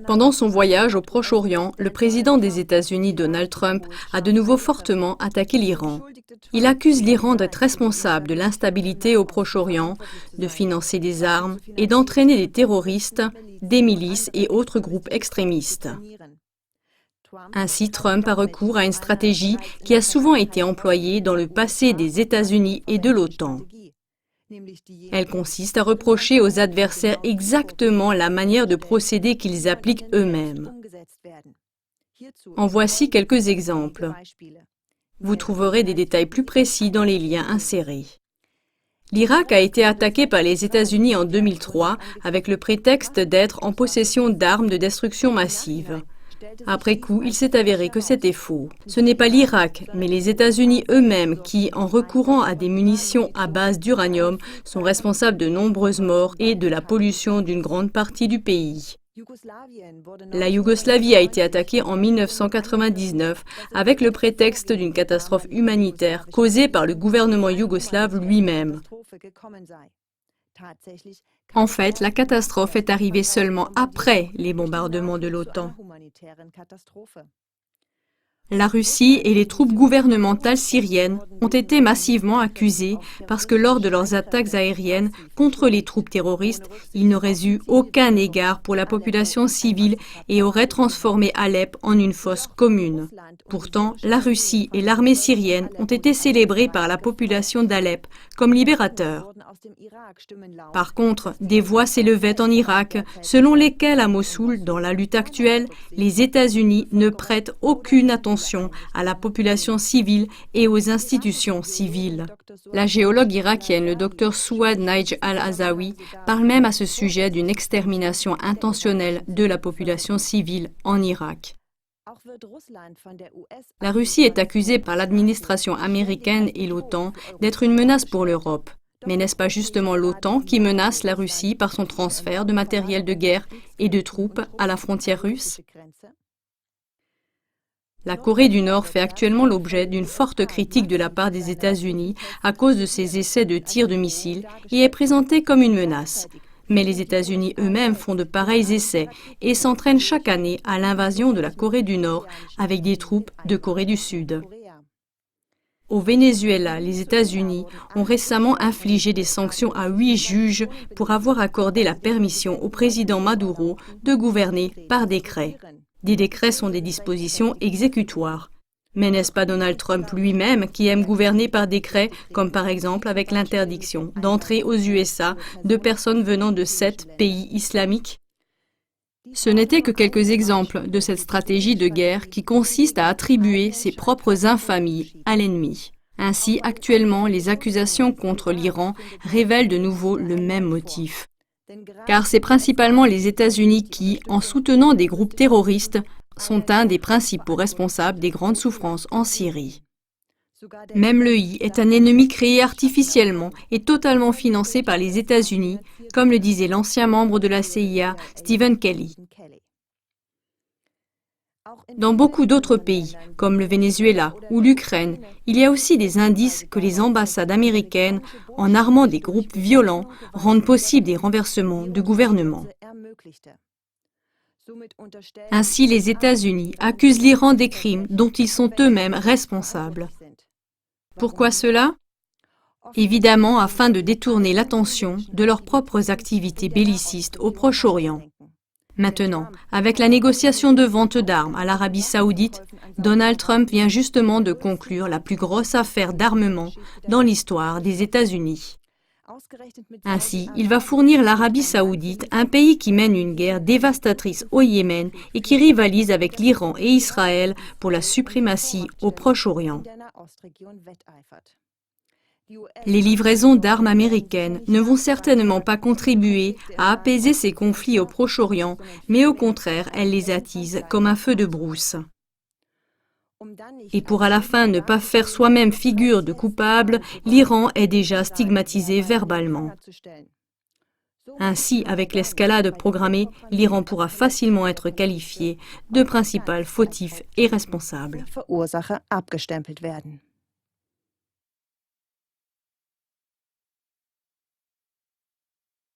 Pendant son voyage au Proche-Orient, le président des États-Unis, Donald Trump, a de nouveau fortement attaqué l'Iran. Il accuse l'Iran d'être responsable de l'instabilité au Proche-Orient, de financer des armes et d'entraîner des terroristes, des milices et autres groupes extrémistes. Ainsi, Trump a recours à une stratégie qui a souvent été employée dans le passé des États-Unis et de l'OTAN. Elle consiste à reprocher aux adversaires exactement la manière de procéder qu'ils appliquent eux-mêmes. En voici quelques exemples. Vous trouverez des détails plus précis dans les liens insérés. L'Irak a été attaqué par les États-Unis en 2003 avec le prétexte d'être en possession d'armes de destruction massive. Après coup, il s'est avéré que c'était faux. Ce n'est pas l'Irak, mais les États-Unis eux-mêmes qui, en recourant à des munitions à base d'uranium, sont responsables de nombreuses morts et de la pollution d'une grande partie du pays. La Yougoslavie a été attaquée en 1999 avec le prétexte d'une catastrophe humanitaire causée par le gouvernement yougoslave lui-même. En fait, la catastrophe est arrivée seulement après les bombardements de l'OTAN. La Russie et les troupes gouvernementales syriennes ont été massivement accusées parce que lors de leurs attaques aériennes contre les troupes terroristes, ils n'auraient eu aucun égard pour la population civile et auraient transformé Alep en une fosse commune. Pourtant, la Russie et l'armée syrienne ont été célébrées par la population d'Alep comme libérateurs. Par contre, des voix s'élevaient en Irak, selon lesquelles à Mossoul, dans la lutte actuelle, les États-Unis ne prêtent aucune attention à la population civile et aux institutions civiles. La géologue irakienne, le Dr Souad Naij al-Azawi, parle même à ce sujet d'une extermination intentionnelle de la population civile en Irak. La Russie est accusée par l'administration américaine et l'OTAN d'être une menace pour l'Europe. Mais n'est-ce pas justement l'OTAN qui menace la Russie par son transfert de matériel de guerre et de troupes à la frontière russe ? La Corée du Nord fait actuellement l'objet d'une forte critique de la part des États-Unis à cause de ses essais de tir de missiles et est présentée comme une menace. Mais les États-Unis eux-mêmes font de pareils essais et s'entraînent chaque année à l'invasion de la Corée du Nord avec des troupes de Corée du Sud. Au Venezuela, les États-Unis ont récemment infligé des sanctions à 8 juges pour avoir accordé la permission au président Maduro de gouverner par décret. Des décrets sont des dispositions exécutoires. Mais n'est-ce pas Donald Trump lui-même qui aime gouverner par décret, comme par exemple avec l'interdiction d'entrer aux USA de personnes venant de 7 pays islamiques ? Ce n'étaient que quelques exemples de cette stratégie de guerre qui consiste à attribuer ses propres infamies à l'ennemi. Ainsi, actuellement, les accusations contre l'Iran révèlent de nouveau le même motif. Car c'est principalement les États-Unis qui, en soutenant des groupes terroristes, sont un des principaux responsables des grandes souffrances en Syrie. Même l'EI est un ennemi créé artificiellement et totalement financé par les États-Unis, comme le disait l'ancien membre de la CIA, Stephen Kelly. Dans beaucoup d'autres pays, comme le Venezuela ou l'Ukraine, il y a aussi des indices que les ambassades américaines, en armant des groupes violents, rendent possible des renversements de gouvernement. Ainsi, les États-Unis accusent l'Iran des crimes dont ils sont eux-mêmes responsables. Pourquoi cela ? Évidemment, afin de détourner l'attention de leurs propres activités bellicistes au Proche-Orient. Maintenant, avec la négociation de vente d'armes à l'Arabie saoudite, Donald Trump vient justement de conclure la plus grosse affaire d'armement dans l'histoire des États-Unis. Ainsi, il va fournir l'Arabie saoudite, un pays qui mène une guerre dévastatrice au Yémen et qui rivalise avec l'Iran et Israël pour la suprématie au Proche-Orient. Les livraisons d'armes américaines ne vont certainement pas contribuer à apaiser ces conflits au Proche-Orient, mais au contraire, elles les attisent comme un feu de brousse. Et pour à la fin ne pas faire soi-même figure de coupable, l'Iran est déjà stigmatisé verbalement. Ainsi, avec l'escalade programmée, l'Iran pourra facilement être qualifié de principal fautif et responsable.